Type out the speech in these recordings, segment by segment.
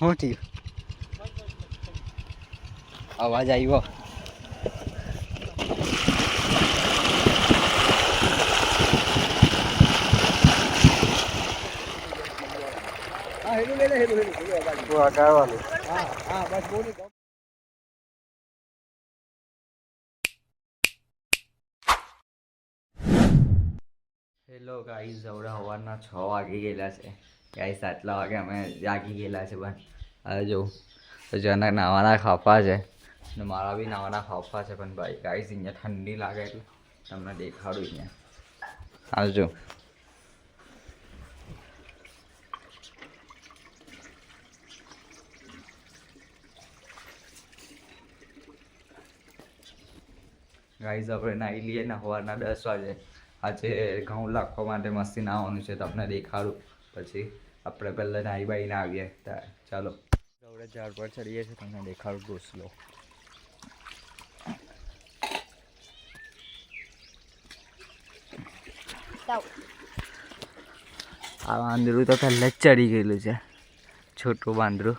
શું થયું? અવાજ આવ્યો. હેલો ગાઈઝ, હવે સવારના 6 વાગી ગયેલા છે ગાઈઝ. આટલા વાગે અમે જાગી ગયેલા છે. પણ હવે જો જેના નાવાના ખાફા છે ને મારા બી નાવાના ખાફા છે. પણ ભાઈ ગાઈઝ અહીંયા ઠંડી લાગે એટલે તમને દેખાડું અહીંયા. આવજો. ગાઈઝ આપણે નાહી લઈએ ને સવારના 10 વાગે. આજે ઘઉં લાખવા માટે મસ્તી નાહવાનું છે, તમને દેખાડું. પછી આપણે પહેલાં નાહી બાઈને આવીએ. ચાલો આપણે ઝાડ પર ચડીએ છીએ, તમને દેખાડું. ઘોસલો આ વાંદરું તો પહેલાં જ ચડી ગયેલું છે, છોટું વાંદરું.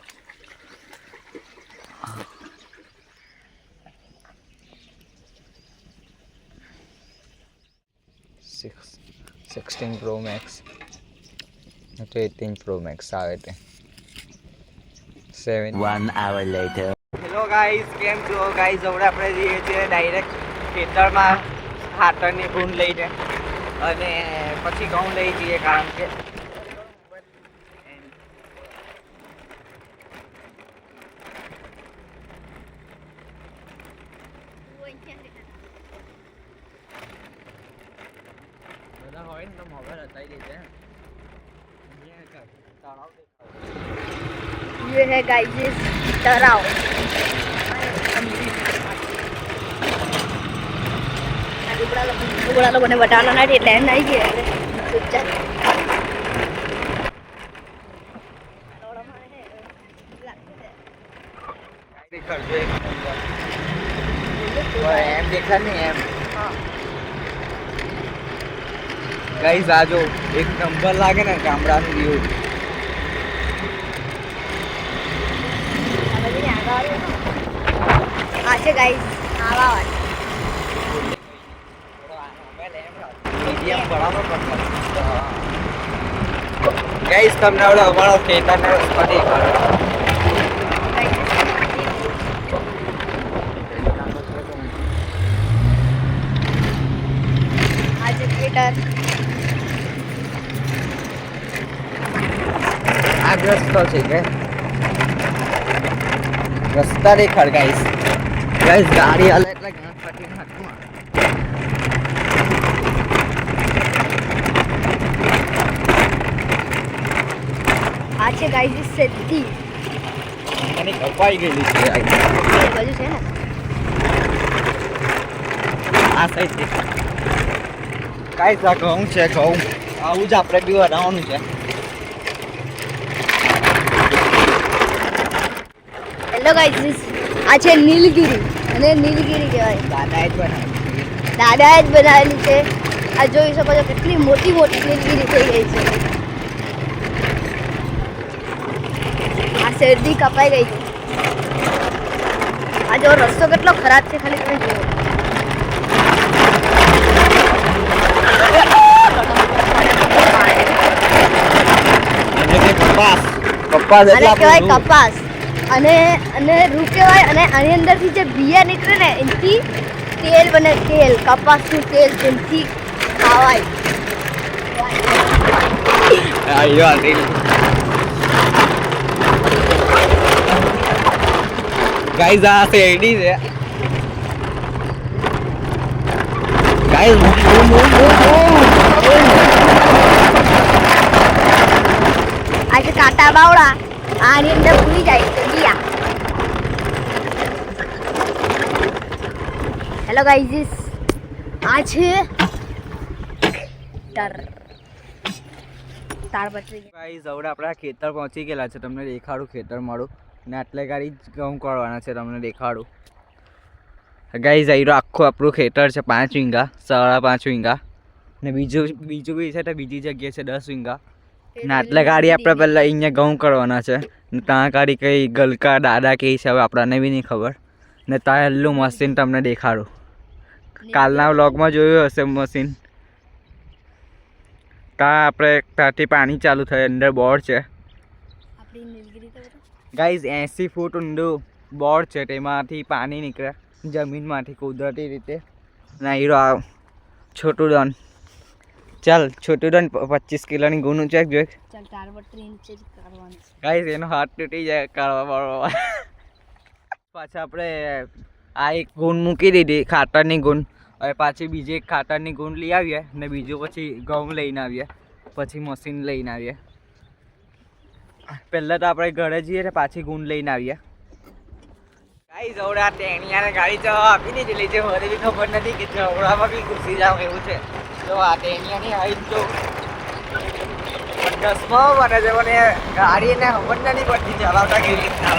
16 Pro Max તો 18 Pro Max આવે તે 7 1 hour later. હેલો ગાઈઝ, કેમ છો ગાઈઝ? હવે આપણે જઈએ છીએ ડાયરેક્ટ ખેતરમાં ખાતરની ભૂન લઈને અને પછી ઘઉં લઈ જઈએ, કારણ કે હોય ને તો મોબાઈલ હટાવી દેજે. ये है गाइस तराव. उबड़ा लोगों ने बताना ना એટલે એમ નહીં ગયા એમ દેખા નહીં એમ. ગાઈઝ આ જો એક નંબર લાગે ને ગામડાનું વ્યૂ. આ છે ગાઈસ આવા ગાઈઝ તમને હવે અમારો ખેતરનો રસ્તો દેખાડો. આ છે ખેતર. આ રસ્તો છે કે રસ્તા દેખાડ ગાઈસ. ગાઈસ ગાડી હાલે એટલે ઘાસ ફાટી નાખમાં. આ છે ગાઈસ સેતી. મને કપાઈ ગયેલી છે એ બાજુ છે ને આ સાઈડ છે. ગાઈસ આ ઘઉં છે, ઘઉં આવું જ આપણે બી બનાવવાનું છે. હેલો ગાઈસ, આ છે નીલગિરી અને નીલગિરી કહેવાય. દાદાએ જ બનાવી. દાદાએ જ બનાવેલી છે. આ જોઈ શકો છો કેટલી મોટી મોટી નીલગિરી થઈ ગઈ છે. આ શેરડી કપાઈ ગઈ છે. આ જો રસ્તો કેટલો ખરાબ છે, ખાલી તમે જુઓ. કપાસ આને કહેવાય કપાસ અને રૂ કહેવાય. અને આની અંદરથી જે બિયા નીકળે ને એનાથી તેલ બને, તેલ કપાસનું તેલ, જેમથી ખાવાય. ગાઈઝ આ શેરડી છે. ગાઈઝ આ છે કાંટા બાવળા. આની અંદર ભૂલી જાય તો બિયા. હેલો ગાઈઝ, આ છે તાડપત્રી. ગાઈઝ હવે આપણા ખેતર પહોંચી ગયેલા છે, તમને દેખાડું ખેતર મારું. ને આટલે ગાડી ઘઉં કાઢવાના છે, તમને દેખાડું. ગાઈઝ અહીં આખું આપણું ખેતર છે 5 વીંગા, 5.5 વીંગા. ને બીજું બી છે તો બીજી જગ્યાએ છે 10 વીંગા. ને આટલે ગાડી આપણે પહેલાં અહીંયા ઘઉં કરવાના છે ને ત્યાં ગાડી કંઈ ગલકા દાદા કહે છે હવે આપણને બી નહીં ખબર ને ત્યાં હેલ્લું મશીન તમને દેખાડું કાલના વ્લોગમાં જોયું હશે મશીન ત્યાં આપણે ત્યાંથી પાણી ચાલુ થાય અંદર બોર્ડ છે ગાઈઝ 80 ફૂટ ઊંડું બોર્ડ છે તેમાંથી પાણી નીકળે જમીનમાંથી કુદરતી રીતે ના હીરો આવ છોટું ડોન ચાલ છોટું ડોન 25 કિલોની ગુનું ચેક જોઈ ગાઈઝ એનો હાથ તૂટી જાય કાઢવા વાળવા પાછા આપણે આ એક ગુણ મૂકી દીધી ખાતરની ગુણ હવે પાછી બીજી એક ખાતરની ગુણ લઈ આવીએ ને બીજું પછી ઘઉં લઈને આવીએ પછી મશીન લઈને આવીએ પહેલાં તો આપણે ઘરે જઈએ ને પાછી ગુણ લઈને આવીએ ગાઈઝ હવે આ ટેણિયાને ગાડી જવા આપી દીધેલી છે મને બી ખબર નથી કે જવડામાં બી ઘૂસી જાવ એવું છે તો આ ટેણિયાની હાઈટ જો દસમાં મને છે મને ગાડીને ખબર નથી પડતી ચલાવતા કેવી રીતના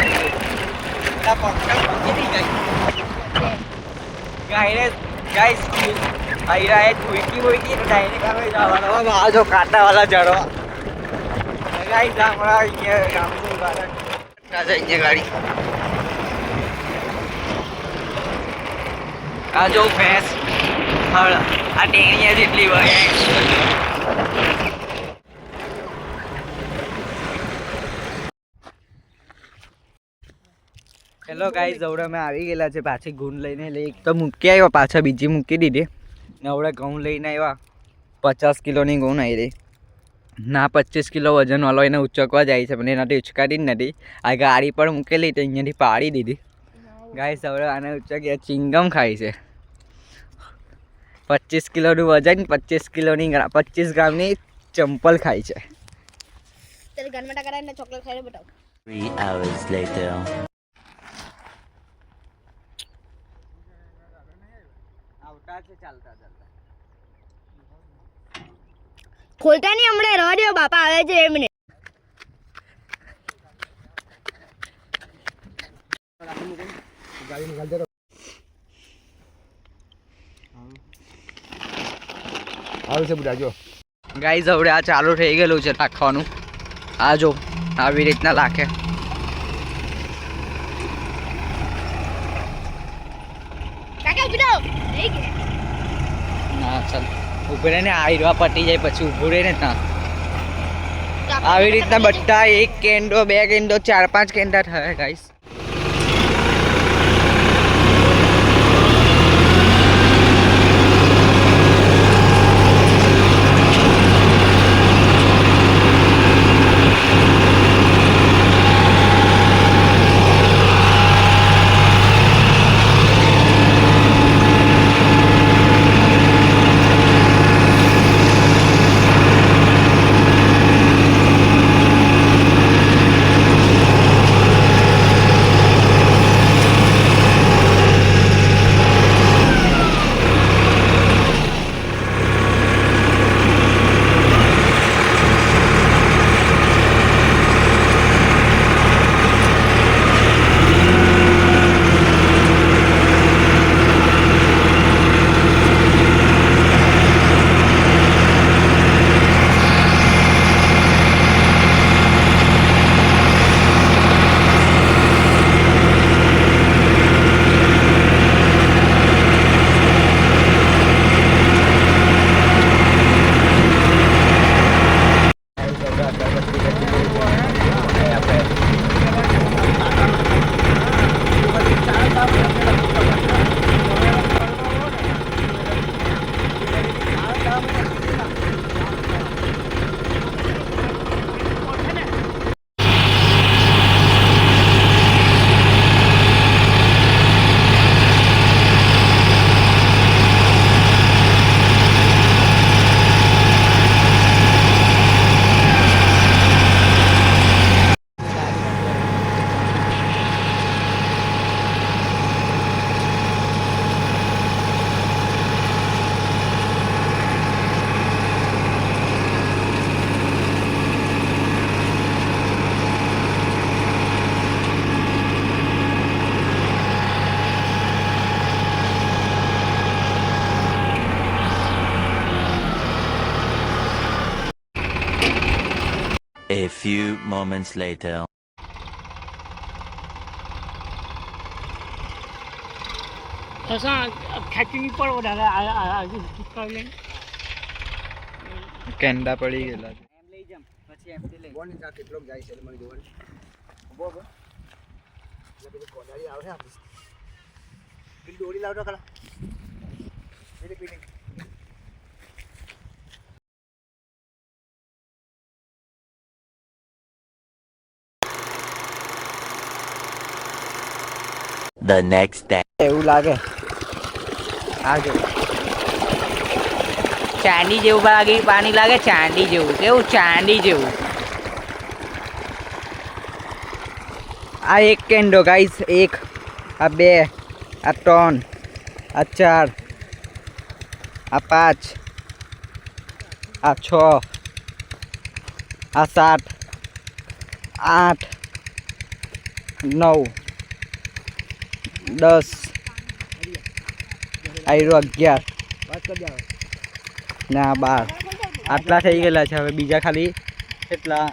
ગાઈને ગાઈસ આયરા એ ભૂકી તો ડાયરેક્ટ આવે જવાનો આ જો કાંટાવાળા જડવા ગાઈસ હમણાં અહીંયા ગામનું બાર અહીંયા ગાડી આ જો ભેંસ હળ આ ટેણીયા જેટલી હોય હેલો ગાઈઝ હવે અમે આવી ગયેલા છે પાછી ગુણ લઈને એટલે એક તો મૂકી આવ્યા પાછા બીજી મૂકી દીધી ને હવે ઘઉં લઈને આવ્યા 50 કિલોની ઘઉં આવી રહી ના 25 કિલો વજનવાળો એને ઉચકવા જાય છે પણ એનાથી ઉચકાતી જ નથી આ ગાડી પર મૂકેલી તો અહીંયાથી પાડી દીધી ગાઈઝ હવે આને ઉચકી ચિંગમ ખાય છે 25 કિલોનું વજન 25 કિલોની 25 ગ્રામની ચંપલ ખાય છે ચોકલેટ ખાઈને બતાવ 3 hours later. ખોલતા નહીં હમણાં રહો દો બાપા આવે છે એમને ગાઈઝ હવે આ ચાલુ થઈ ગયેલું છે નાખવાનું આ જો આવી રીતના લાખે ના ચાલ ઉભી રહીને આ હીરવા પટી જાય પછી ઊભું રહીને ત્યાં આવી રીતના બધા એક કેન્ડો 2 કેન્ડો 4-5 કેન્ડા થાય guys A few moments later. કેન્ડા પડી ગયેલા છે. The next day. એવું લાગે આ જો ચાંદી જેવું પાણી લાગે, ચાંદી જેવું. કેવું ચાંદી જેવું. આ એક કેન્ડો ગાઈસ, એક, આ બે, આ ત્રણ, આ ચાર, આ પાંચ, આ છ, આ 7, 8, 9, 10, આયરો 11 ને આ 12. આટલા થઈ ગયેલા છે. હવે બીજા ખાલી કેટલા